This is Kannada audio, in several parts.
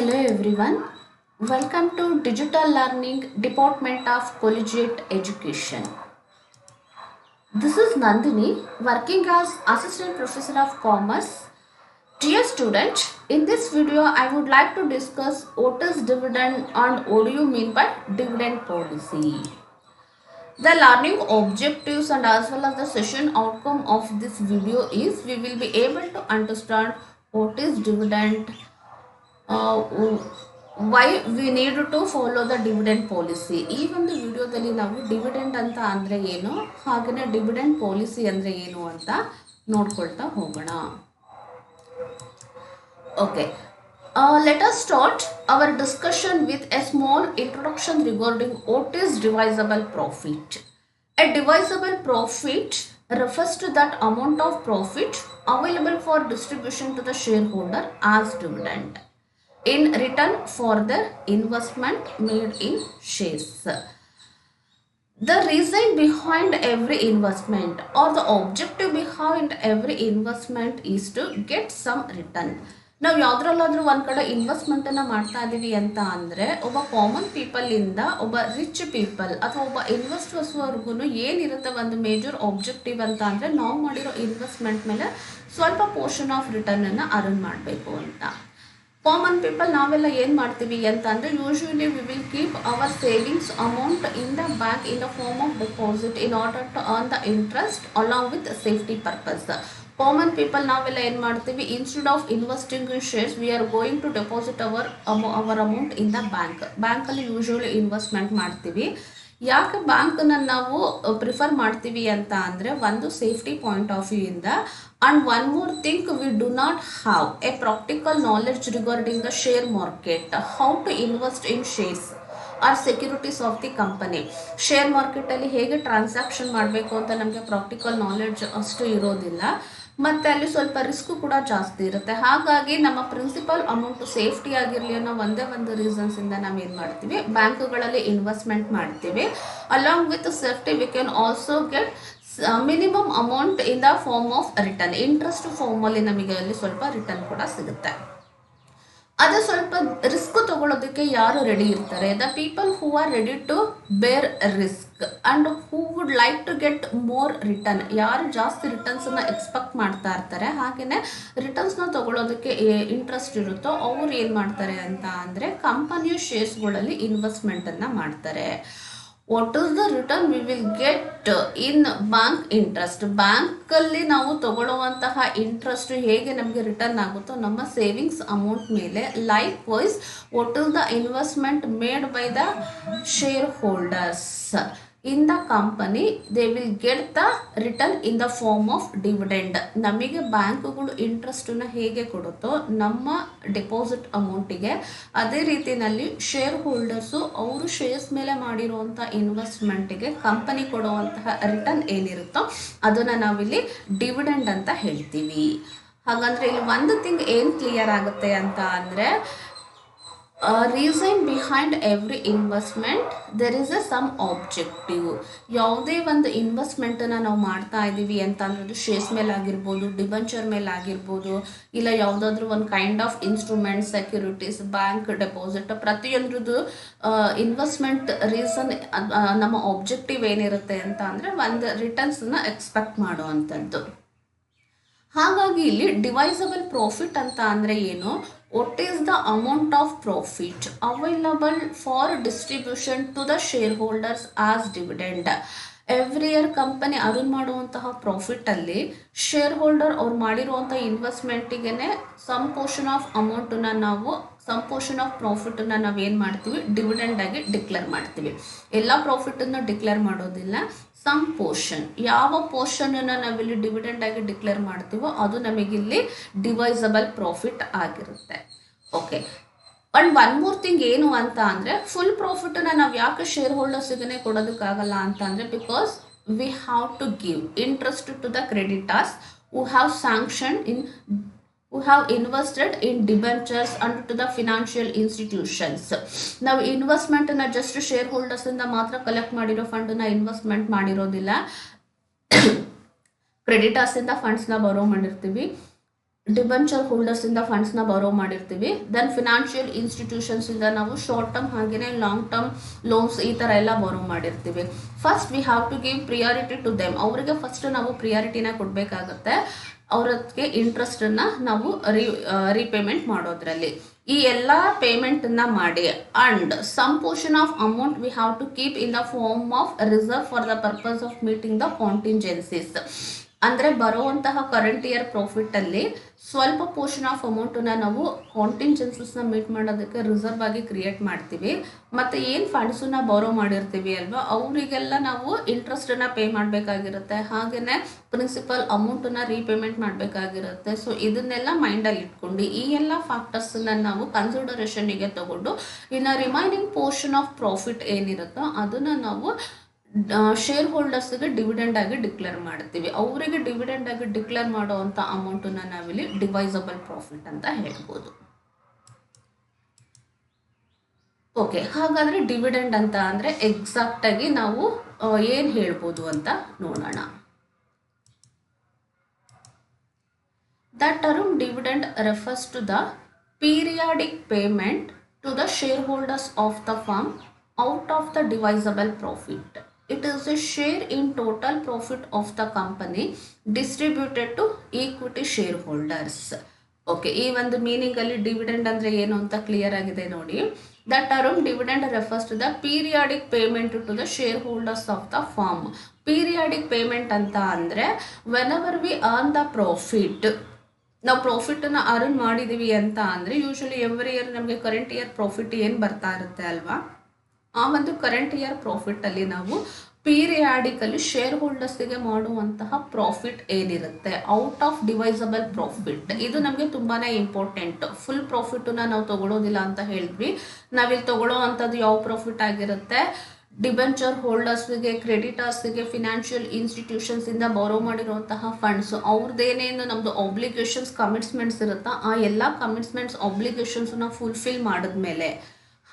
Hello everyone. Welcome to Digital Learning Department of Collegiate Education. This is Nandini working as Assistant Professor of Commerce. Dear students, in this video I would like to discuss what is dividend and what do you mean by dividend policy. The learning objectives and as well as the session outcome of this video is we will be able to understand what is dividend, why we need to follow the dividend policy. ಈ ಒಂದು ವಿಡಿಯೋದಲ್ಲಿ ನಾವು ಡಿವಿಡೆಂಡ್ ಅಂತ ಅಂದರೆ ಏನು, ಹಾಗೆಯೇ ಡಿವಿಡೆಂಡ್ ಪಾಲಿಸಿ ಅಂದರೆ ಏನು ಅಂತ ನೋಡ್ಕೊಳ್ತಾ ಹೋಗೋಣ. Okay, let us start hour discussion with A small introduction regarding what is divisible profit. A divisible profit refers to that amount of profit available for distribution to the shareholder as dividend in return for the investment made in shares. The reason behind every investment or the objective behind every investment is to get some return. ನಾವು ಯಾವುದ್ರಲ್ಲಾದ್ರೂ ಒಂದು ಕಡೆ ಇನ್ವೆಸ್ಟ್ಮೆಂಟನ್ನು ಮಾಡ್ತಾ ಇದ್ದೀವಿ ಅಂತ ಅಂದರೆ ಒಬ್ಬ ಕಾಮನ್ ಪೀಪಲಿಂದ ಒಬ್ಬ ರಿಚ್ ಪೀಪಲ್ ಅಥವಾ ಒಬ್ಬ ಇನ್ವೆಸ್ಟರ್ಸ್ವರೆಗೂ ಏನಿರುತ್ತೆ ಒಂದು ಮೇಜರ್ ಆಬ್ಜೆಕ್ಟಿವ್ ಅಂತ ಅಂದರೆ ನಾವು ಮಾಡಿರೋ ಇನ್ವೆಸ್ಟ್ಮೆಂಟ್ ಮೇಲೆ ಸ್ವಲ್ಪ ಪೋರ್ಷನ್ ಆಫ್ ರಿಟರ್ನನ್ನು ಅರ್ನ್ ಮಾಡಬೇಕು ಅಂತ. ಕಾಮನ್ ಪೀಪಲ್ ನಾವೆಲ್ಲ ಏನು ಮಾಡ್ತೀವಿ ಅಂತ ಅಂದರೆ usually we will keep our savings amount in the bank in the form of deposit in order to earn the interest along with safety purpose. Common people ನಾವೆಲ್ಲ ಏನು ಮಾಡ್ತೀವಿ, instead of investing in shares we are going to deposit our amount in the ಬ್ಯಾಂಕಲ್ಲಿ ಯೂಶ್ವಲಿ ಇನ್ವೆಸ್ಟ್ಮೆಂಟ್ ಮಾಡ್ತೀವಿ. ಯಾಕೆ ಬ್ಯಾಂಕನ್ನು ನಾವು ಪ್ರಿಫರ್ ಮಾಡ್ತೀವಿ ಅಂತ ಅಂದರೆ ಒಂದು ಸೇಫ್ಟಿ ಪಾಯಿಂಟ್ ಆಫ್ ವ್ಯೂ ಇಂದ, and one more thing we do not have a practical knowledge regarding the share market, how to invest in shares or securities of the company. Share ಮಾರ್ಕೆಟಲ್ಲಿ ಹೇಗೆ ಟ್ರಾನ್ಸಾಕ್ಷನ್ ಮಾಡಬೇಕು ಅಂತ ನಮಗೆ ಪ್ರಾಕ್ಟಿಕಲ್ ನಾಲೆಡ್ಜ್ ಅಷ್ಟು ಇರೋದಿಲ್ಲ, ಮತ್ತು ಅಲ್ಲಿ ಸ್ವಲ್ಪ ರಿಸ್ಕು ಕೂಡ ಜಾಸ್ತಿ ಇರುತ್ತೆ. ಹಾಗಾಗಿ ನಮ್ಮ ಪ್ರಿನ್ಸಿಪಲ್ ಅಮೌಂಟು ಸೇಫ್ಟಿ ಆಗಿರಲಿ ಅನ್ನೋ ಒಂದೇ ಒಂದು ರೀಸನ್ಸಿಂದ ನಾವು ಏನು ಮಾಡ್ತೀವಿ, ಬ್ಯಾಂಕ್ಗಳಲ್ಲಿ ಇನ್ವೆಸ್ಟ್ಮೆಂಟ್ ಮಾಡ್ತೀವಿ. Along with safety we can also get minimum amount in the form of return, interest ಫಾರ್ಮಲ್ಲಿ ನಮಗೆ ಅಲ್ಲಿ ಸ್ವಲ್ಪ ರಿಟರ್ನ್ ಕೂಡ ಸಿಗುತ್ತೆ. ಅದು ಸ್ವಲ್ಪ ರಿಸ್ಕ್ ತಗೊಳ್ಳೋದಕ್ಕೆ ಯಾರು ರೆಡಿ ಇರ್ತಾರೆ, the people who are ready to bear risk and who would like to get more return. ಯಾರು ಜಾಸ್ತಿ ರಿಟರ್ನ್ಸನ್ನು ಎಕ್ಸ್ಪೆಕ್ಟ್ ಮಾಡ್ತಾ ಇರ್ತಾರೆ, ಹಾಗೆಯೇ ರಿಟರ್ನ್ಸ್ನ ತಗೊಳ್ಳೋದಕ್ಕೆ ಇಂಟ್ರೆಸ್ಟ್ ಇರುತ್ತೋ ಅವ್ರು ಏನು ಮಾಡ್ತಾರೆ ಅಂತ ಅಂದರೆ ಕಂಪನಿಯ ಶೇರ್ಸ್ಗಳಲ್ಲಿ ಇನ್ವೆಸ್ಟ್ಮೆಂಟನ್ನು ಮಾಡ್ತಾರೆ. What is the return we will get in bank interest, ಬ್ಯಾಂಕಲ್ಲಿ ನಾವು ತಗೊಳ್ಳುವಂತಹ ಇಂಟ್ರೆಸ್ಟ್ ಹೇಗೆ ನಮಗೆ ರಿಟರ್ನ್ ಆಗುತ್ತೋ ನಮ್ಮ ಸೇವಿಂಗ್ಸ್ ಅಮೌಂಟ್ ಮೇಲೆ. Likewise what is the investment made by the shareholders in the company, they will get the return in the form of dividend. ನಮಗೆ ಬ್ಯಾಂಕುಗಳು ಇಂಟ್ರೆಸ್ಟನ್ನು ಹೇಗೆ ಕೊಡುತ್ತೋ ನಮ್ಮ ಡೆಪಾಸಿಟ್ ಅಮೌಂಟಿಗೆ, ಅದೇ ರೀತಿಯಲ್ಲಿ ಶೇರ್ ಹೋಲ್ಡರ್ಸು ಅವರು ಶೇರ್ಸ್ ಮೇಲೆ ಮಾಡಿರುವಂಥ ಇನ್ವೆಸ್ಟ್ಮೆಂಟಿಗೆ ಕಂಪನಿ ಕೊಡುವಂತಹ ರಿಟರ್ನ್ ಏನಿರುತ್ತೋ ಅದನ್ನು ನಾವಿಲ್ಲಿ ಡಿವಿಡೆಂಡ್ ಅಂತ ಹೇಳ್ತೀವಿ. ಹಾಗಂದರೆ ಇಲ್ಲಿ ಒಂದು ಥಿಂಗ್ ಏನು ಕ್ಲಿಯರ್ ಆಗುತ್ತೆ ಅಂತ ಅಂದರೆ, reason behind every investment there is a some objective. ಯಾವುದೇ ಒಂದು ಇನ್ವೆಸ್ಟ್ಮೆಂಟನ್ನು ನಾವು ಮಾಡ್ತಾ ಇದ್ದೀವಿ ಅಂತ ಅನ್ನೋದು ಶೇರ್ಸ್ ಮೇಲೆ ಆಗಿರ್ಬೋದು, ಡಿಬೆಂಚರ್ ಮೇಲೆ ಆಗಿರ್ಬೋದು, ಇಲ್ಲ ಯಾವುದಾದ್ರೂ ಒಂದು kind of instrument, securities, bank deposit, ಪ್ರತಿಯೊಂದ್ರದ್ದು ಇನ್ವೆಸ್ಟ್ಮೆಂಟ್ ರೀಸನ್ ನಮ್ಮ ಆಬ್ಜೆಕ್ಟಿವ್ ಏನಿರುತ್ತೆ ಅಂತ ಅಂದರೆ ಒಂದು ರಿಟರ್ನ್ಸನ್ನು ಎಕ್ಸ್ಪೆಕ್ಟ್ ಮಾಡುವಂಥದ್ದು. ಹಾಗಾಗಿ ಇಲ್ಲಿ ಡಿವೈಸಬಲ್ ಪ್ರಾಫಿಟ್ ಅಂತ ಅಂದರೆ ಏನು, what is the amount of profit available for distribution to the shareholders as dividend. Every year company earn ಮಾಡುವಂತಹ ಪ್ರಾಫಿಟಲ್ಲಿ ಶೇರ್ ಹೋಲ್ಡರ್ ಅವ್ರು ಮಾಡಿರುವಂಥ ಇನ್ವೆಸ್ಟ್ಮೆಂಟಿಗೆ ಸಮ್ ಪೋರ್ಷನ್ ಆಫ್ ಅಮೌಂಟನ್ನು ನಾವು ಸಮ್ ಪೋರ್ಷನ್ ಆಫ್ ಪ್ರಾಫಿಟನ್ನು ನಾವು ಏನು ಮಾಡ್ತೀವಿ, ಡಿವಿಡೆಂಡ್ ಆಗಿ ಡಿಕ್ಲೇರ್ ಮಾಡ್ತೀವಿ. ಎಲ್ಲ ಪ್ರಾಫಿಟನ್ನು ಡಿಕ್ಲೇರ್ ಮಾಡೋದಿಲ್ಲ, ಸಮ್ ಪೋರ್ಷನ್. ಯಾವ ಪೋರ್ಷನನ್ನು ನಾವಿಲ್ಲಿ ಡಿವಿಡೆಂಡ್ ಆಗಿ ಡಿಕ್ಲೇರ್ ಮಾಡ್ತೀವೋ ಅದು ನಮಗಿಲ್ಲಿ ಡಿವೈಸಬಲ್ ಪ್ರಾಫಿಟ್ ಆಗಿರುತ್ತೆ. Okay, and one more thing ಏನು ಅಂತ ಅಂದರೆ, ಫುಲ್ ಪ್ರಾಫಿಟನ್ನು ನಾವು ಯಾಕೆ ಶೇರ್ ಹೋಲ್ಡರ್ಸಿಗೆ ಕೊಡೋದಕ್ಕಾಗಲ್ಲ ಅಂತ ಅಂದರೆ, because we have to give interest to the creditors who have sanction in who have invested in debentures and to the financial institutions. ನಾವು ಇನ್ವೆಸ್ಟ್ಮೆಂಟನ್ನು ಜಸ್ಟ್ ಶೇರ್ ಹೋಲ್ಡರ್ಸಿಂದ ಮಾತ್ರ ಕಲೆಕ್ಟ್ ಮಾಡಿರೋ ಫಂಡನ್ನು ಇನ್ವೆಸ್ಟ್ಮೆಂಟ್ ಮಾಡಿರೋದಿಲ್ಲ, ಕ್ರೆಡಿಟರ್ಸಿಂದ ಫಂಡ್ಸ್ನ ಬರೋ ಮಾಡಿರ್ತೀವಿ. ಡಿಬೆಂಚರ್ ಹೋಲ್ಡರ್ಸ್ ಇಂದ ಫಂಡ್ಸ್ ನ ಬಾರೋ ಮಾಡಿರ್ತೀವಿ. ದೆನ್ ಫಿನಾನ್ಷಿಯಲ್ ಇನ್ಸ್ಟಿಟ್ಯೂಷನ್ಸ್ ಇಂದ ನಾವು ಶಾರ್ಟ್ ಟರ್ಮ್ ಹಾಗೇನೆ ಲಾಂಗ್ ಟರ್ಮ್ ಲೋನ್ಸ್ ಈ ತರ ಎಲ್ಲ ಬಾರೋ ಮಾಡಿರ್ತೀವಿ. First we have to give priority to them. ಅವರಿಗೆ ಫಸ್ಟ್ ನಾವು ಪ್ರಿಯಾರಿಟಿನ ಕೊಡಬೇಕಾಗುತ್ತೆ, ಅವರಕ್ಕೆ ಇಂಟ್ರೆಸ್ಟ್ ಅನ್ನ ನಾವು ರೀಪೇಮೆಂಟ್ ಮಾಡೋದ್ರಲ್ಲಿ. ಈ ಎಲ್ಲ ಪೇಮೆಂಟ್ ನ ಮಾಡಿ and some portion of amount we have to keep in the form of reserve for the purpose of meeting the contingencies. ಅಂದ್ರೆ ಬರುವಂತಹ ಕರೆಂಟ್ ಇಯರ್ ಪ್ರಾಫಿಟ್ ಅಲ್ಲಿ ಸ್ವಲ್ಪ ಪೋರ್ಷನ್ ಆಫ್ ಅಮೌಂಟ್ ನಾವು ಕಾಂಟಿಂಜೆನ್ಸಸ್ ನ ಮೀಟ್ ಮಾಡೋದಕ್ಕೆ ರಿಸರ್ವ್ ಆಗಿ ಕ್ರಿಯೇಟ್ ಮಾಡ್ತೀವಿ. ಮತ್ತೆ ಏನ್ ಫಂಡ್ಸ್ ನ ಬಾರೋ ಮಾಡಿರ್ತೀವಿ ಅಲ್ವಾ, ಅವರಿಗೆಲ್ಲ ನಾವು ಇಂಟ್ರೆಸ್ಟ್ ನ ಪೇ ಮಾಡಬೇಕಾಗಿರುತ್ತೆ, ಹಾಗೇನೆ ಪ್ರಿನ್ಸಿಪಲ್ ಅಮೌಂಟ್ ನ ರೀಪೇಮೆಂಟ್ ಮಾಡಬೇಕಾಗಿರುತ್ತೆ. ಸೊ ಇದನ್ನೆಲ್ಲ ಮೈಂಡ್ ಅಲ್ಲಿ ಇಟ್ಕೊಂಡು ಈ ಎಲ್ಲ ಫ್ಯಾಕ್ಟರ್ಸ್ ನಾವು ಕನ್ಸಿಡರೇಷನ್ ಗೆ ತಗೊಂಡು ಇನ್ನು ರಿಮೈನಿಂಗ್ ಪೋರ್ಷನ್ ಆಫ್ ಪ್ರಾಫಿಟ್ ಏನಿರುತ್ತೋ ಅದನ್ನ ನಾವು ಶೇರ್ ಹೋಲ್ಡರ್ಸ್ಗೆ ಡಿವಿಡೆಂಡ್ ಆಗಿ ಡಿಕ್ಲೇರ್ ಮಾಡ್ತೀವಿ. ಅವರಿಗೆ ಡಿವಿಡೆಂಡ್ ಆಗಿ ಡಿಕ್ಲೇರ್ ಮಾಡುವಂತ ಅಮೌಂಟ್ ನಾವಿಲ್ಲಿ ಡಿವೈಸಬಲ್ ಪ್ರಾಫಿಟ್ ಅಂತ ಹೇಳ್ಬೋದು. ಓಕೆ, ಹಾಗಾದ್ರೆ ಡಿವಿಡೆಂಡ್ ಅಂತ ಅಂದ್ರೆ ಎಕ್ಸಾಕ್ಟ್ ಆಗಿ ನಾವು ಏನ್ ಹೇಳ್ಬೋದು ಅಂತ ನೋಡೋಣ. The term dividend refers to the periodic payment to the shareholders of the firm out of the divisible profit. It is a share in total profit of the company distributed to equity shareholders. Okay, ಈ ಒಂದು ಮೀನಿಂಗ್ ಅಲ್ಲಿ ಡಿವಿಡೆಂಡ್ ಅಂದ್ರೆ ಏನು ಅಂತ ಕ್ಲಿಯರ್ ಆಗಿದೆ ನೋಡಿ. The term dividend refers to the periodic payment to the shareholders of the firm. Periodic payment ಅಂತ ಅಂದ್ರೆ whenever we earn the profit, ನಾವು ಪ್ರಾಫಿಟ್ ಅನ್ನ ಅರ್ನ್ ಮಾಡಿದೀವಿ ಅಂತ ಅಂದ್ರೆ ಯೂಶಲಿ ಎವ್ರಿ ಇಯರ್ ನಮಗೆ ಕರೆಂಟ್ ಇಯರ್ ಪ್ರಾಫಿಟ್ ಏನ್ ಬರ್ತಾ ಇರುತ್ತೆ ಅಲ್ವಾ, ಆ ಒಂದು ಕರೆಂಟ್ ಇಯರ್ ಪ್ರಾಫಿಟ್ ಅಲ್ಲಿ ನಾವು ಪೀರಿಯಾಡಿಕಲಿ ಶೇರ್ ಹೋಲ್ಡರ್ಸ್ಗೆ ಮಾಡುವಂತಹ ಪ್ರಾಫಿಟ್ ಏನಿರುತ್ತೆ ಔಟ್ ಆಫ್ ಡಿವೈಸಬಲ್ ಪ್ರಾಫಿಟ್, ಇದು ನಮಗೆ ತುಂಬಾನೇ ಇಂಪಾರ್ಟೆಂಟ್. ಫುಲ್ ಪ್ರಾಫಿಟ್ ನಾವು ತಗೊಳ್ಳೋದಿಲ್ಲ ಅಂತ ಹೇಳಿದ್ವಿ. ನಾವಿಲ್ಲಿ ತಗೊಳ್ಳೋ ಅಂಥದ್ದು ಯಾವ ಪ್ರಾಫಿಟ್ ಆಗಿರುತ್ತೆ, ಡಿಬೆಂಚರ್ ಹೋಲ್ಡರ್ಸ್ಗೆ, ಕ್ರೆಡಿಟರ್ಸ್ಗೆ, ಫಿನಾನ್ಷಿಯಲ್ ಇನ್ಸ್ಟಿಟ್ಯೂಷನ್ಸ್ ಇಂದ ಬಾರೋ ಮಾಡಿರುವಂತಹ ಫಂಡ್ಸ್, ಅವ್ರದ್ದೇನೇನು ನಮ್ದು ಆಬ್ಲಿಗೇಷನ್ಸ್ ಕಮಿಟ್ಸ್ಮೆಂಟ್ಸ್ ಇರುತ್ತಾ ಆ ಎಲ್ಲ ಕಮಿಟ್ಸ್ಮೆಂಟ್ಸ್ ಆಬ್ಲಿಗೇಷನ್ಸ್ ಫುಲ್ಫಿಲ್ ಮಾಡಿದ್ಮೇಲೆ,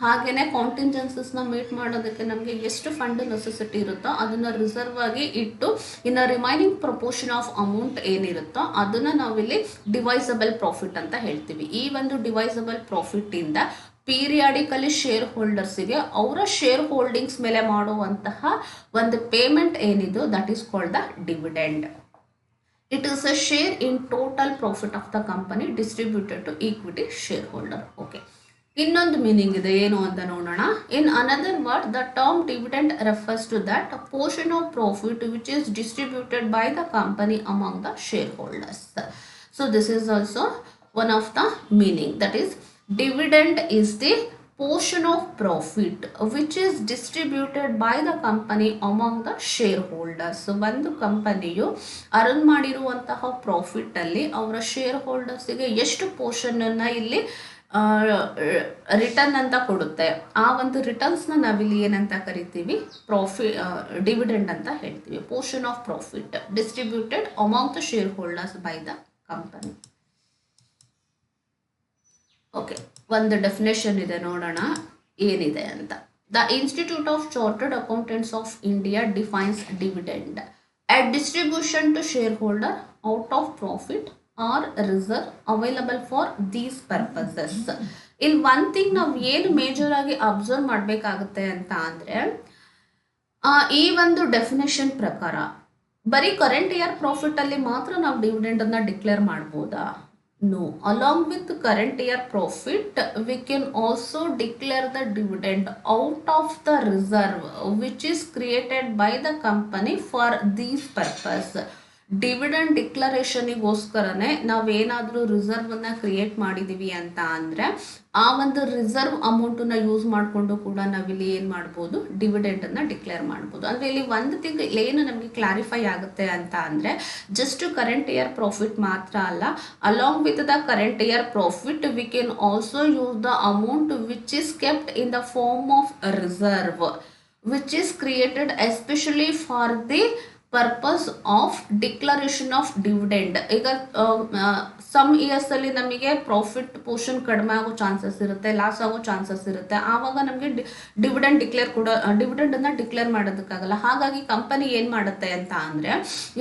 ಹಾಗೇನೆ ಕಾಂಟಿಂಜೆನ್ಸಸ್ ನ ಮೀಟ್ ಮಾಡೋದಕ್ಕೆ ನಮಗೆ ಎಷ್ಟು ಫಂಡ್ ನೆಸೆಸಿಟಿ ಇರುತ್ತೋ ಅದನ್ನ ರಿಸರ್ವ್ ಆಗಿ ಇಟ್ಟು ಇನ್ನು ರಿಮೈನಿಂಗ್ ಪ್ರಪೋರ್ಷನ್ ಆಫ್ ಅಮೌಂಟ್ ಏನಿರುತ್ತೋ ಅದನ್ನ ನಾವಿಲ್ಲಿ ಡಿವೈಸಬಲ್ ಪ್ರಾಫಿಟ್ ಅಂತ ಹೇಳ್ತೀವಿ. ಈ ಒಂದು ಡಿವೈಸಬಲ್ ಪ್ರಾಫಿಟ್ ಇಂದ ಪೀರಿಯಾಡಿಕಲಿ ಶೇರ್ ಹೋಲ್ಡರ್ಸ್ಗೆ ಅವರ ಶೇರ್ ಹೋಲ್ಡಿಂಗ್ಸ್ ಮೇಲೆ ಮಾಡುವಂತಹ ಒಂದು ಪೇಮೆಂಟ್ ಏನಿದು that is called the dividend. It is a share in total profit of the company distributed to equity shareholder. Okay, ಇನ್ನೊಂದು ಮೀನಿಂಗ್ ಇದೆ ಏನು ಅಂತ ನೋಡೋಣ. In another word, the term dividend refers to that portion of profit which is distributed by the company among the share holders. So this is also one of the meaning, that is dividend is the portion of profit which is distributed by the company among the shareholders. ಒಂದು ಕಂಪನಿಯು ಅರ್ನ್ ಮಾಡಿರುವಂತಹ ಪ್ರಾಫಿಟ್ ಅಲ್ಲಿ ಅವರ ಶೇರ್ ಹೋಲ್ಡರ್ಸ್ಗೆ ಎಷ್ಟು ಪೋರ್ಷನ್ ಅನ್ನ ಇಲ್ಲಿ ರಿಟರ್ನ್ ಅಂತ ಕೊಡುತ್ತೆ, ಆ ಒಂದು ರಿಟರ್ನ್ಸ್ ನಾವಿಲ್ಲಿ ಏನಂತ ಕರಿತೀವಿ, ಡಿವಿಡೆಂಡ್ ಅಂತ ಹೇಳ್ತೀವಿ. Portion of profit distributed among the shareholders by the company. Okay, ಒಂದು ಡೆಫಿನೇಷನ್ ಇದೆ ನೋಡೋಣ ಏನಿದೆ ಅಂತ. The Institute of Chartered Accountants of India defines dividend a distribution to shareholder out of profit or reserve available for these purposes. ಇಲ್ಲಿ ಒನ್ ಥಿಂಗ್ ನಾವು ಏನು ಮೇಜರ್ ಆಗಿ ಅಬ್ಸರ್ವ್ ಮಾಡಬೇಕಾಗುತ್ತೆ ಅಂತ ಅಂದ್ರೆ, ಈ ಒಂದು ಡೆಫಿನೇಷನ್ ಪ್ರಕಾರ ಬರೀ ಕರೆಂಟ್ ಇಯರ್ ಪ್ರಾಫಿಟ್ ಅಲ್ಲಿ ಮಾತ್ರ ನಾವು ಡಿವಿಡೆಂಡ್ ಅನ್ನ ಡಿಕ್ಲೇರ್ ಮಾಡ್ಬೋದಾ? No, along with current year profit, we can also declare the dividend out of the reserve which is created by the company for these purpose. Dividend ಡಿಕ್ಲರೇಷನಿಗೋಸ್ಕರನೇ ನಾವೇನಾದರೂ ರಿಸರ್ವನ್ನ ಕ್ರಿಯೇಟ್ ಮಾಡಿದ್ದೀವಿ ಅಂತ ಅಂದರೆ ಆ ಒಂದು ರಿಸರ್ವ್ ಅಮೌಂಟನ್ನು ಯೂಸ್ ಮಾಡಿಕೊಂಡು ಕೂಡ ನಾವಿಲ್ಲಿ ಏನು ಮಾಡ್ಬೋದು, ಡಿವಿಡೆಂಡನ್ನು ಡಿಕ್ಲೇರ್ ಮಾಡ್ಬೋದು. ಅಂದರೆ ಇಲ್ಲಿ ಒಂದು ಥಿಂಗ್ ಏನು ನಮಗೆ ಕ್ಲಾರಿಫೈ ಆಗುತ್ತೆ ಅಂತ ಅಂದರೆ, ಜಸ್ಟ್ ಕರೆಂಟ್ ಇಯರ್ ಪ್ರಾಫಿಟ್ ಮಾತ್ರ ಅಲ್ಲ, along with the current year profit we can also use the amount which is kept in the form of reserve which is created especially for the purpose of declaration of dividend. ಈಗ ಸಮ್ ಇಯರ್ಸ್ ಅಲ್ಲಿ ನಮಗೆ ಪ್ರಾಫಿಟ್ ಪೋರ್ಷನ್ ಕಡಿಮೆ ಆಗೋ ಚಾನ್ಸಸ್ ಇರುತ್ತೆ, ಲಾಸ್ ಆಗೋ ಚಾನ್ಸಸ್ ಇರುತ್ತೆ. ಆವಾಗ ನಮಗೆ ಡಿವಿಡೆಂಡ್ ಡಿವಿಡೆಂಡ್ ಅನ್ನ ಡಿಕ್ಲೇರ್ ಮಾಡೋದಕ್ಕಾಗಲ್ಲ. ಹಾಗಾಗಿ ಕಂಪನಿ ಏನ್ ಮಾಡುತ್ತೆ ಅಂತ ಅಂದ್ರೆ,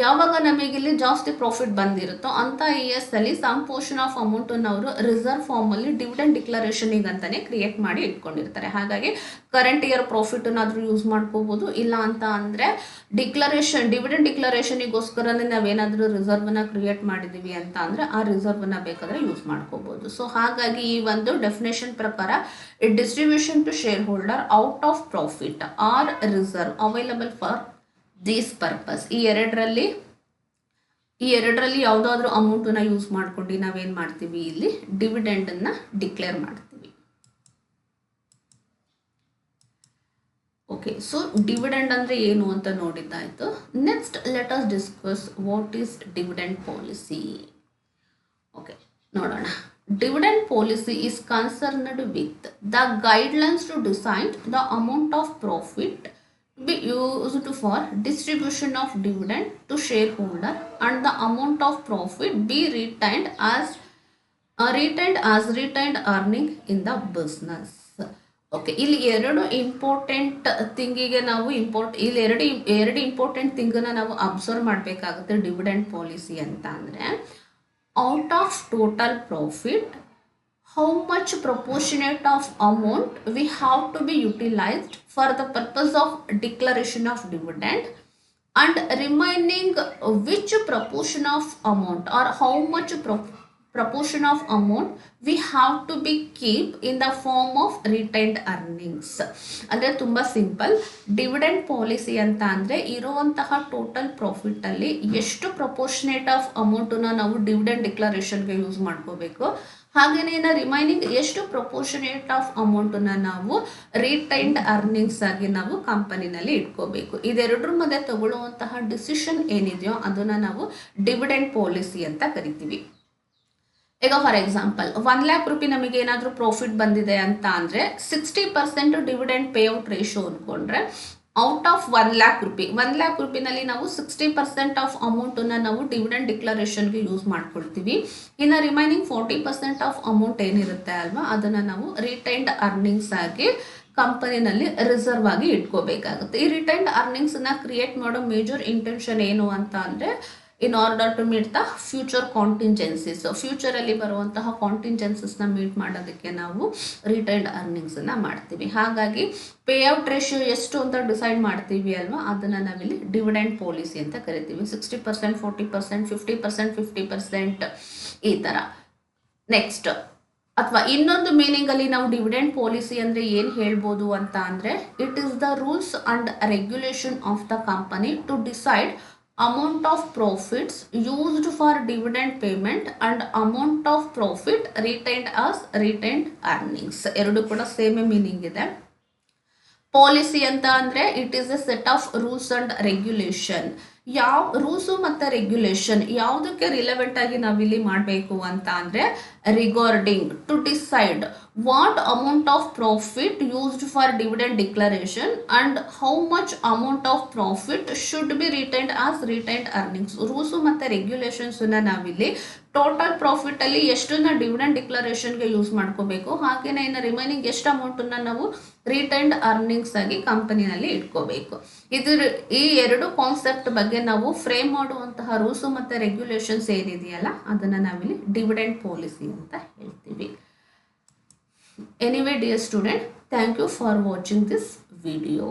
ಯಾವಾಗ ನಮಗೆ ಇಲ್ಲಿ ಜಾಸ್ತಿ ಪ್ರಾಫಿಟ್ ಬಂದಿರುತ್ತೋ ಅಂತ ಇಯರ್ಸ್ ಅಲ್ಲಿ ಸಮ್ ಪೋರ್ಷನ್ ಆಫ್ ಅಮೌಂಟ್ ಅನ್ನು ಅವರು ರಿಸರ್ವ್ ಫಾರ್ಮ್ ಅಲ್ಲಿ ಡಿವಿಡೆಂಡ್ ಡಿಕ್ಲರೇಷನ್ ಅಂತಾನೆ ಕ್ರಿಯೇಟ್ ಮಾಡಿ ಇಟ್ಕೊಂಡಿರ್ತಾರೆ. ಹಾಗಾಗಿ ಕರೆಂಟ್ ಇಯರ್ ಪ್ರಾಫಿಟ್ ಅನ್ನಾದ್ರೂ ಯೂಸ್ ಮಾಡ್ಕೋಬಹುದು, ಇಲ್ಲ ಅಂತ ಅಂದ್ರೆ ಡಿವಿಡೆಂಡ್ ಡಿಕ್ಲರೇಷನ್ಗೋಸ್ಕರನೇ ನಾವೇನಾದ್ರೂ ರಿಸರ್ವ್ ಅನ್ನ ಕ್ರಿಯೇಟ್ ಮಾಡಿದೀವಿ ಅಂತ ಅಂದ್ರೆ ಆ ರಿಸರ್ವ್ ಅನ್ನ ಬೇಕಾದ್ರೆ ಯೂಸ್ ಮಾಡ್ಕೋಬಹುದು. ಸೊ ಹಾಗಾಗಿ ಈ ಒಂದು ಡೆಫಿನೇಷನ್ ಪ್ರಕಾರ distribution to shareholder out of profit or reserve available for this purpose. ಈ ಎರಡರಲ್ಲಿ ಯಾವುದಾದ್ರೂ ಅಮೌಂಟ್ ಅನ್ನ ಯೂಸ್ ಮಾಡ್ಕೊಂಡು ನಾವೇನ್ ಮಾಡ್ತೀವಿ, ಇಲ್ಲಿ ಡಿವಿಡೆಂಡ್ ಅನ್ನ ಡಿಕ್ಲೇರ್ ಮಾಡ್ತೀವಿ. ಓಕೆ, ಸೊ ಡಿವಿಡೆಂಡ್ ಅಂದ್ರೆ ಏನು ಅಂತ ನೋಡಿದ್ದಾಯ್ತು. Next let us discuss what is dividend policy. Okay, ನೋಡೋಣ. Dividend policy is concerned with the guidelines to decide the amount of profit to be used for distribution of dividend to shareholder and the amount of profit be retained as retained earning in the business. Okay, ಇಲ್ಲಿ ಎರಡು ಇಂಪಾರ್ಟೆಂಟ್ ಥಿಂಗಿಗೆ ನಾವು ಇಲ್ಲಿ ಎರಡು ಇಂಪಾರ್ಟೆಂಟ್ ಥಿಂಗನ್ನ ನಾವು ಅಬ್ಸರ್ವ್ ಮಾಡಬೇಕಾಗುತ್ತೆ. ಡಿವಿಡೆಂಡ್ ಪಾಲಿಸಿ ಅಂತ ಅಂದರೆ, out of total profit how much proportionate of amount we have to be utilized for the purpose of declaration of dividend, and remaining which proportion of amount or how much proportion of amount we have to be keep in the form of retained earnings. ಅಂದ್ರೆ ತುಂಬಾ ಸಿಂಪಲ್. ಡಿವಿಡೆಂಡ್ ಪಾಲಿಸಿ ಅಂತ ಅಂದ್ರೆ ಇರುವಂತಹ ಟೋಟಲ್ ಪ್ರಾಫಿಟ್ ಅಲ್ಲಿ ಎಷ್ಟು ಪ್ರಪೋರ್ಷನೇಟ್ ಆಫ್ ಅಮೌಂಟ್ ನಾವು ಡಿವಿಡೆಂಡ್ ಡಿಕ್ಲರೇಷನ್ಗೆ ಯೂಸ್ ಮಾಡ್ಕೋಬೇಕು, ಹಾಗೇನೇ ರಿಮೈನಿಂಗ್ ಎಷ್ಟು ಪ್ರಪೋರ್ಷನೇಟ್ ಆಫ್ ಅಮೌಂಟ್ ನಾವು ರಿಟೈನ್ಡ್ ಅರ್ನಿಂಗ್ಸ್ ಆಗಿ ನಾವು ಕಂಪನಿನಲ್ಲಿ ಇಟ್ಕೋಬೇಕು. ಇದೆರಡರ ಮಧ್ಯೆ ತಗೊಳ್ಳುವಂತಹ ಡಿಸಿಷನ್ ಏನಿದೆಯೋ ಅದನ್ನ ನಾವು ಡಿವಿಡೆಂಡ್ ಪಾಲಿಸಿ ಅಂತ ಕರಿತೀವಿ. ಈಗ ಫಾರ್ ಎಕ್ಸಾಂಪಲ್ 1 lakh ರೂಪಾಯಿ ನಮಗೆ ಏನಾದರೂ ಪ್ರಾಫಿಟ್ ಬಂದಿದೆ ಅಂತ ಅಂದರೆ 60% ಡಿವಿಡೆಂಡ್ ಪೇಔಟ್ ರೇಷಿಯೋ ಅಂದ್ಕೊಂಡ್ರೆ, ಔಟ್ ಆಫ್ 1 lakh ರೂಪಾಯಿನಲ್ಲಿ ನಾವು 60% ಆಫ್ ಅಮೌಂಟನ್ನು ನಾವು ಡಿವಿಡೆಂಡ್ ಡಿಕ್ಲರೇಷನ್ಗೆ ಯೂಸ್ ಮಾಡ್ಕೊಳ್ತೀವಿ. ಇನ್ನು ರಿಮೈನಿಂಗ್ 40% ಆಫ್ ಅಮೌಂಟ್ ಏನಿರುತ್ತೆ ಅಲ್ವಾ, ಅದನ್ನು ನಾವು ರಿಟೈನ್ಡ್ ಅರ್ನಿಂಗ್ಸ್ ಆಗಿ ಕಂಪನಿನಲ್ಲಿ ರಿಸರ್ವ್ ಆಗಿ ಇಟ್ಕೋಬೇಕಾಗುತ್ತೆ. ಈ ರಿಟೈನ್ಡ್ ಅರ್ನಿಂಗ್ಸನ್ನು ಕ್ರಿಯೇಟ್ ಮಾಡೋ ಮೇಜರ್ ಇಂಟೆನ್ಷನ್ ಏನು ಅಂತ ಅಂದರೆ, in order to meet the future contingencies, ಫ್ಯೂಚರಲ್ಲಿ ಬರುವಂತಹ ಕಾಂಟಿಂಜೆನ್ಸಸ್ನ ಮೀಟ್ ಮಾಡೋದಕ್ಕೆ ನಾವು ರಿಟೈನ್ಡ್ ಅರ್ನಿಂಗ್ಸನ್ನು ಮಾಡ್ತೀವಿ. ಹಾಗಾಗಿ ಪೇಔಟ್ ರೇಷಿಯೋ ಎಷ್ಟು ಅಂತ ಡಿಸೈಡ್ ಮಾಡ್ತೀವಿ ಅಲ್ವಾ, ಅದನ್ನು ನಾವಿಲ್ಲಿ ಡಿವಿಡೆಂಡ್ ಪಾಲಿಸಿ ಅಂತ ಕರಿತೀವಿ. 60%, 40%, 50%, 50% ಈ ಥರ. ನೆಕ್ಸ್ಟ್, ಅಥವಾ ಇನ್ನೊಂದು ಮೀನಿಂಗ್ ಅಲ್ಲಿ ನಾವು ಡಿವಿಡೆಂಡ್ ಪಾಲಿಸಿ ಅಂದ್ರೆ ಏನು ಹೇಳ್ಬೋದು ಅಂತ ಅಂದ್ರೆ, it is the rules and regulation of the company to decide amount of profits used for dividend payment and amount of profit retained as retained earnings. ಎರಡು ಕೂಡ ಸೇಮ್ ಮೀನಿಂಗ್ ಇದೆ. ಪಾಲಿಸಿ ಅಂತ ಅಂದ್ರೆ it is a set of rules and regulation. ಯಾವ ರೂಲ್ಸು ಮತ್ತು ರೆಗ್ಯುಲೇಷನ್ ಯಾವುದಕ್ಕೆ ರಿಲೆವೆಂಟ್ ಆಗಿ ನಾವಿಲ್ಲಿ ಮಾಡಬೇಕು ಅಂತ ಅಂದರೆ, regarding to decide what amount of profit used for dividend declaration and how much amount of profit should be retained as retained earnings. Rules ಮತ್ತು ರೆಗ್ಯುಲೇಷನ್ಸನ್ನು ನಾವಿಲ್ಲಿ ಟೋಟಲ್ ಪ್ರಾಫಿಟಲ್ಲಿ ಎಷ್ಟನ್ನ ಡಿವಿಡೆಂಡ್ ಡಿಕ್ಲರೇಷನ್ಗೆ ಯೂಸ್ ಮಾಡ್ಕೋಬೇಕು, ಹಾಗೆಯೇ ಇನ್ನು ರಿಮೈನಿಂಗ್ ಎಷ್ಟು ಅಮೌಂಟನ್ನು ನಾವು ರಿಟೈನ್ಡ್ ಅರ್ನಿಂಗ್ಸ್ ಆಗಿ ಕಂಪನಿನಲ್ಲಿ ಇಟ್ಕೋಬೇಕು. ಈ ಎರಡು ಕಾನ್ಸೆಪ್ಟ್ ಬಗ್ಗೆ ನಾವು ಫ್ರೇಮ್ ಮಾಡುವಂತಹ ರೂಲ್ಸು ಮತ್ತು ರೆಗ್ಯುಲೇಷನ್ಸ್ ಏನಿದೆಯಲ್ಲ ಅದನ್ನು ನಾವಿಲ್ಲಿ ಡಿವಿಡೆಂಡ್ ಪಾಲಿಸಿ ಅಂತ ಹೇಳ್ತೀವಿ. Anyway dear student, thank you for watching this video.